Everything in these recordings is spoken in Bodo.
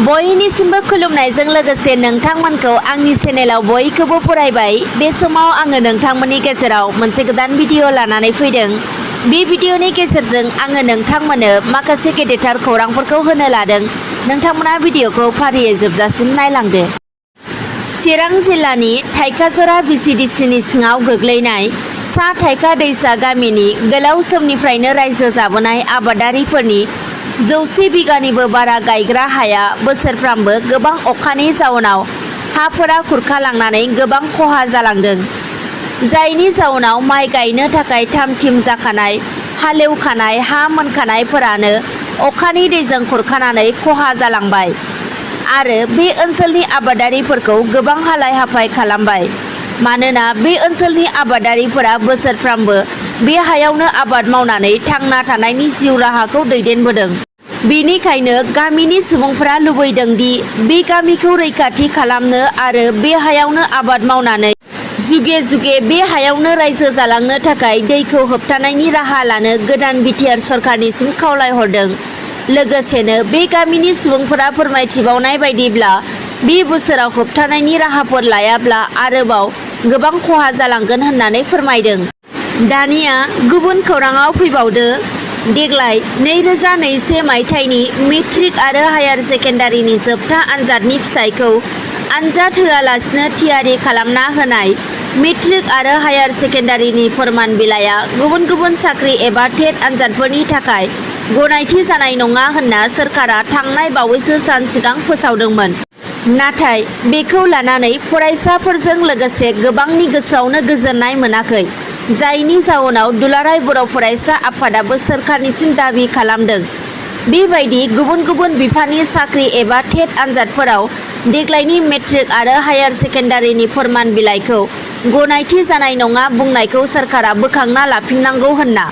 बयनिसिमबो खुलुमनायजों लोगोसे नोंथांमोनखौ आंनि चेनेलाव बयखौबो बरायबाय। बे समाव आङो नोंथांमोननि गेजेराव मोनसे गोदान भिडिअ लानानै फैदों। बे भिडिअनि गेजेरजों आङो नोंथांमोननो माखासे गेदेरथार खौरांफोरखौ होनो लादों। नोंथांमोना भिडिअखौ फारियै जोबजासिम नायलांदो। चिरां जिल्लानि थाइखाजरा बिसिडिसिनि सिङाव गोग्लैनाय सा थाइखा दैसा गामिनि गोलाव समनिफ्रायनो रायजो जाबोनाय आबादारिफोरनि 100 बिगानिबो बारा गायग्रा हाया बोसोरफ्रामबो गोबां अखानि जाउनाव हाफोरा खुरखालांनानै गोबां खहा जालांदों। जायनि जाउनाव माइ गायनो थाखाय थाम-थिम जाखानाय हालेवखानाय हा मोनखानायफोरानो अखानि दैजों खुरखानानै खहा जालांबाय आरो बे ओनसोलनि आबादारिफोरखौ गोबां हालाय-हाफाय खालामबाय। मानोना बे ओनसोलनि आबादारिफोरा बोसोरफ्रामबो बे हायावनो आबाद मावनानै थांना थानायनि जिउ राहाखौ दैदेनबोदों। बेनिखायनो गामिनि सुबुंफोरा लुबैदों दि बे गामिखौ रैखाथि खालामनो आरो बे हायावनो आबाद मावनानै जुगे-जुगे बे हायावनो रायजो जालांनो थाखाय दैखौ होबथानायनि राहा लानो गोदान बिटिआर सरकारनिसिम खावलायहरदों। लोगोसेनो बे गामिनि सुबुंफोरा फोरमायथिबावनाय बायदिब्ला बे बोसोराव होबथानायनि राहाफोर लायाब्ला आरोबाव गोबां खहा जालांगोन होननानै फोरमायदों। दानिया गुबुन खौराङाव फैबावदो। देग्लाय 2021 मायथाइनि मेट्रिक आरो हायार सेकेन्डारिनि जोबथा आनजादनि फिथाइखौ आनजाद होआलासिनो थियारि खालामना होनाय मेट्रिक आरो हायार सेकेन्डारिनि फोरमान बिलाइया गुबुन गुबुन साख्रि एबा टेट आनजादफोरनि थाखाय गनायथि जानाय नङा होनना सोरखारा थांनाय बावैसो सान सिगां फोसावदोंमोन। नाथाय बेखौ लानानै फरायसाफोरजों लोगोसे गोबांनि गोसोआवनो गोजोननाय मोनाखै। जायनि जाउनाव दुलाराय बर' फरायसा आफादाबो सोरखारनिसिम दाबि खालामदों बेबायदि गुबुन गुबुन बिफाननि साख्रि एबा टेट आनजादफोराव देग्लायनि मेट्रिक आरो हायार सेकेन्डारिनि फोरमान बिलाइखौ गनायथि जानाय नङा बुंनायखौ सोरखारा बोखांना लाफिननांगौ होनना।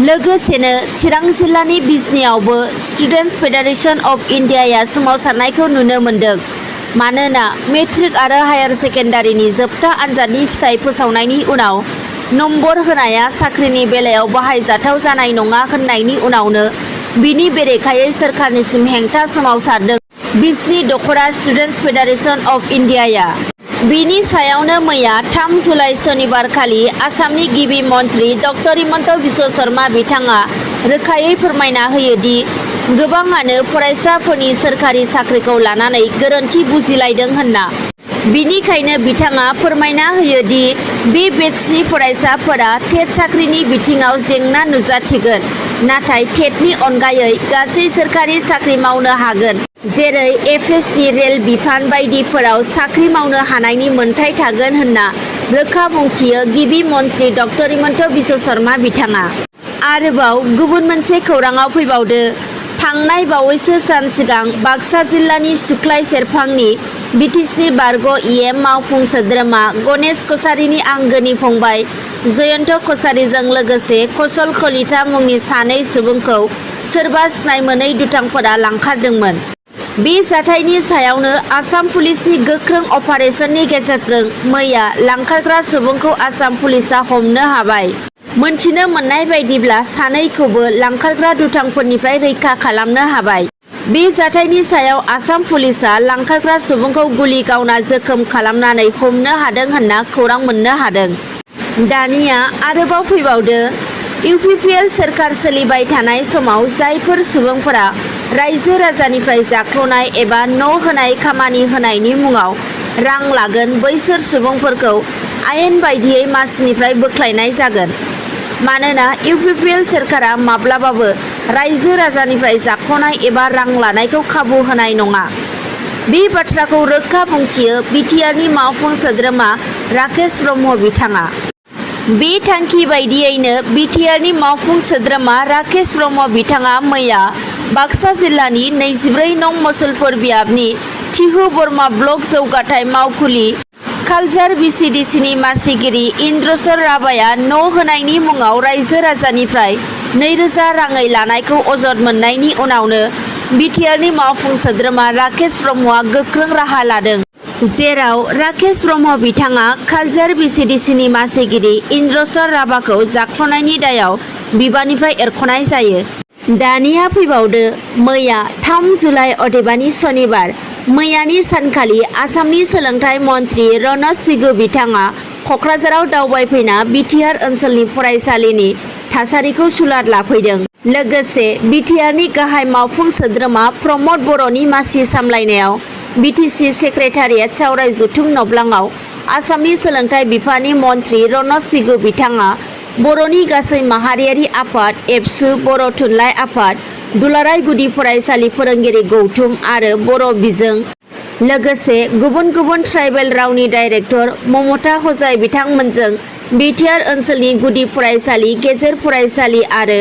लोगोसेनो चिरां जिल्लानि बिजनियावबो स्टुडेन्टस फेडारेशन अफ इन्डियाया सोमावसारनायखौ नुनो मोन्दों। मानोना मेट्रिक आरो हायार सेकेन्डारिनि जोबथा आनजादनि फिथाइ फोसावनायनि उनाव नम्बर होनाया साख्रिनि बेलायाव बाहायजाथाव जानाय नङा होननायनि उनावनो बिनि बेरेखायै सोरखारनिसिम हेंथा सोमावसारदों बिजनी दख'रा स्टुडेन्टस फेडारेशन अफ इन्डियाया। बिनि सायावनो मैया 3 जुलाइ सनिबारखालि आसामनि गिबि मन्त्रि डक्टर हिमन्त बिश्व शर्मा बिथाङा रोखायै फोरमायना होयोदि गोबाङानो फरायसाफोरनि सोरखारि साख्रिखौ लानानै गोरोन्थि बुजिलायदों होनना। बिनिखायनो बिथाङा फोरमायना होयोदि बे बेट्सनि फरायसाफोरा टेट साख्रिनि बिथिङाव जेंना नुजाथिगोन। नाथाय टेटनि अनगायै गासै सोरखारि साख्रि मावनो हागोन। जेरै एपीएससी रेल बिफान बायदिफोराव साख्रि मावनो हानायनि मोन्थाय थागोन होनना रोखा बुंथियो गिबि मन्त्रि डक्टर हिमन्त बिश्व शर्मा बिथाङा। आरोबाव गुबुन मोनसे खौराङाव फैबावदो। थांनाय बावैसो सान सिगां बाक्सा जिल्लानि सुख्लाय सेरफांनि बिटिसिनि बारग' EM मावफुं सोद्रोमा गणेश कछारीनि आंगोनि फंबाय जयन्त कछारीजों लोगोसे कसल कलिता मुंनि सानै सुबुंखौ सोरबा सिनाय मोनै दुथांफोरा लांखारदोंमोन। बे जाथायनि सायावनो आसाम पुलिसनि गोख्रों अपारेशननि गेजेरजों मैया लांखारग्रा सुबुंखौ आसाम पुलिसआ हमनो हाबाय। मोनथिनो मोननाय बायदिब्ला सानैखौबो लांखारग्रा दुथांफोरनिफ्राय रैखा खालामनो हाबाय। बे जाथायनि सायाव आसाम पुलिसआ लांखारग्रा सुबुंखौ गुलि गावना जोखोम खालामनानै हमनो हादों होनना खौरां मोननो हादों। दानिया आरोबाव फैबावदो। UPPL सोरखार सोलिबाय थानाय समाव जायफोर सुबुंफोरा रायजो राजानिफ्राय जाख्ल'नाय एबा न' होनाय खामानि होनायनि मुङाव रां लागोन बैसोर सुबुंफोरखौ आयेन बायदियै मासिनिफ्राय बोख्लायनाय जागोन। मानोना UPPL सोरखारा माब्लाबाबो रायजो राजानिफ्राय जाख्ल'नाय एबा रां लानायखौ खाबु होनाय नङा। बे बाथ्राखौ रोखा बुंथियो बिटिआरनि मावफुं सोद्रोमा राकेश ब्रह्म बिथाङा। बे थांखि बायदियैनो बिटिआरनि मावफुं सोद्रोमा राकेश ब्रह्म बिथाङा मैया बाक्सा जिल्लानि 24 नं मसलपुर बियाबनि टिहु बरमा ब्लक जौगाथाय मावखुलि कालजार बिसिडिसिनि मासिगिरि इन्द्रसर राभाया न' होनायनि मुङाव रायजो राजानिफ्राय 2000 राङै लानायखौ अजद मोननायनि उनावनो बिटिआरनि मावफुं सोद्रोमा राकेश ब्रह्मआ गोख्रों राहा लादों। जेराव राकेश ब्रह्म बिथाङा कालजार बिसिडिसिनि मासिगिरि इन्द्रसर राभाखौ जाख्ल'नायनि दायाव बिबाननिफ्राय एरख'नाय जायो। दानिया फैबावदो मैया 3 जुलाइ अदेबानि सनिबार मैयानि सानखालि आसामनि सोलोंथाइ मन्त्रि रनज पेगु बिथाङा क'क्राझाराव दावबायफैना बिटिआर ओनसोलनि फरायसालिनि थासारिखौ सुलाद लाफैदों। लोगोसे बिटिआरनि गाहाय मावफुं सोद्रोमा प्रमद बर'नि मासि सामलायनायाव बिटिसि सेक्रेटारियेट सावराय जथुम नब्लाङाव आसामनि सोलोंथाइ बिफाननि मन्त्रि रनज पेगु बिथाङा बर'नि गासै माहारियारि आफाद एबसु बर' थुनलाइ आफाद दुलाराय गुदि फरायसालि फोरोंगिरि गौथुम आरो बर' बिजों लोगोसे गुबुन गुबुन ट्राइबेल रावनि डाइरेक्टर ममता हजाय बिथांमोनजों बिटिआर ओनसोलनि गुदि फरायसालि गेजेर फरायसालि आरो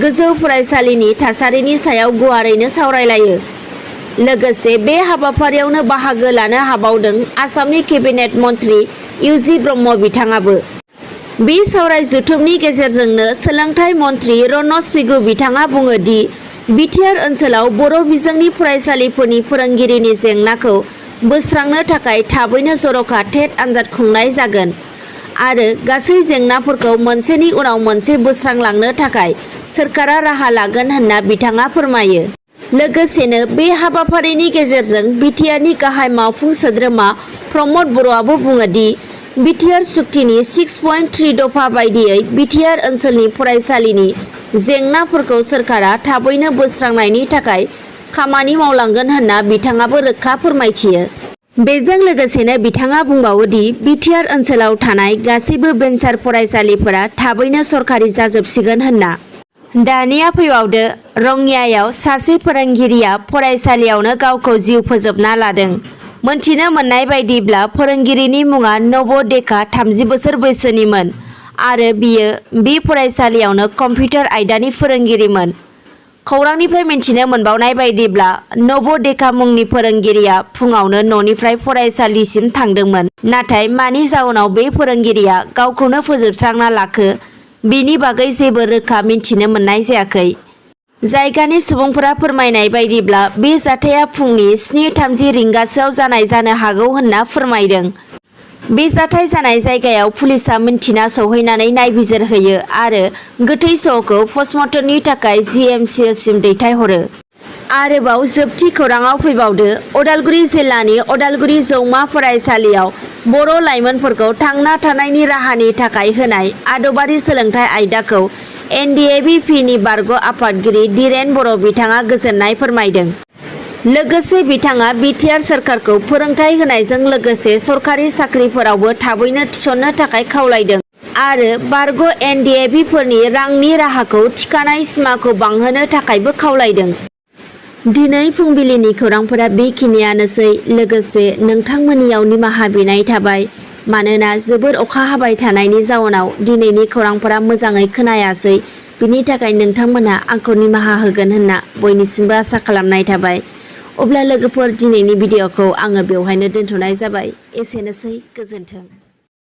गोजौ फरायसालिनि थासारिनि सायाव गुवारैनो सावरायलायो। लोगोसे बे हाबाफारियावनो बाहागो लानो हाबावदों आसामनि केबिनेट मन्त्रि EM ब्रह्म बिथाङाबो। बे सावराय जथुमनि गेजेरजोंनो सोलोंथाइ मन्त्रि रनज पेगु बिथाङा बुङो दि बिटिआर ओनसोलाव बर' बिजोंनि फरायसालिफोरनि फोरोंगिरिनि जेंनाखौ बोस्रांनो थाखाय थाबैनो जर'खा टेट आनजाद खुंनाय जागोन आरो गासै जेंनाफोरखौ मोनसेनि उनाव मोनसे बोस्रांलांनो थाखाय सोरखारा राहा लागोन होनना बिथाङा फोरमायो। लोगोसेनो बे हाबाफारिनि गेजेरजों बिटिआरनि गाहाय मावफुं सोद्रोमा प्रमद बर'आबो बुङो दि बिटिआर सुक्तिनि 6.3 दफा बायदियै बिटिआर ओनसोलनि फरायसालिनि जेंनाफोरखौ सोरखारा थाबैनो बोस्रांनायनि थाखाय खामानि मावलांगोन होनना बिथाङाबो रोखा फोरमायथियो। बेजों लोगोसेनो बिथाङा बुंबावो दि बिटिआर ओनसोलाव थानाय गासैबो भेन्सार फरायसालिफोरा थाबैनो सरखारि जाजोबसिगोन होनना। दानिया फैबावदो रङियायाव सासे फोरोंगिरिया फरायसालियावनो गावखौ जिउ फोजोबना लादों। मोनथिनो मोननाय बायदिब्ला फोरोंगिरिनि मुङा नब'देखा 30 बोसोर बैसोनिमोन आरो बियो बे फरायसालियावनो कम्पिउटार आयदानि फोरोंगिरिमोन। खौरांनिफ्राय मिथिनो मोनबावनाय बायदिब्ला नब'देखा मुंनि फोरोंगिरिया फुङावनो न'निफ्राय फरायसालिसिम थांदोंमोन। नाथाय मानि जाउनाव बे फोरोंगिरिया गावखौनो फोजोबस्रांना लाखो बेनि बागै जेबो रोखा मिथिनो मोननाय जायाखै। जायगानि सुबुंफोरा फोरमायनाय बायदिब्ला बे जाथाया फुंनि 7:30 रिंगासोआव जानाय जानो हागौ होनना फोरमायदों। बे जाथाय जानाय जायगायाव पुलिसआ मिन्थिना सौहैनानै नायबिजिरहैयो आरो गोथै सहखौ पस्टमर्टमनि थाखाय GMCसिम दैथायहरो। आरोबाव जोबथि खौराङाव फैबावदो उदालगुरि जिल्लानि उदालगुरि जौमा फरायसालियाव बर' लाइमोनफोरखौ थांना थानायनि राहानि थाखाय होनाय आदबारि सोलोंथाइ आयदाखौ NDABPनि बारग' आफादगिरि दिरेन बर' बिथाङा गोजोननाय फोरमायदों। लोगोसे बिथाङा बिटिआर सोरखारखौ फोरोंथाइ होनायजों लोगोसे सरखारि साख्रिफोरावबो थाबैनो थिसननो थाखाय खावलायदों आरो बारग' NDABफोरनि रांनि राहाखौ थिखानाय सिमाखौ बांहोनो थाखायबो खावलायदों। दिनै फुंबिलिनि खौरांफोरा बेखिनियानोसै। लोगोसे नोंथांमोननियाव निमाहा बिनाय थाबाय मानोना जोबोर अखा हाबाय थानायनि जाउनाव दिनैनि खौरांफोरा मोजाङै खोनायासै। बिनि थाखाय नोंथांमोनहा आंखौ निमाहा होगोन होनना बयनिसिमबो आसा खालामनाय थाबाय। अब्ला लोगोफोर दिनैनि भिडिअ'खौ आङो बेवहायनो दोनथ'नाय जाबाय। एसेनोसै, गोजोन्थों।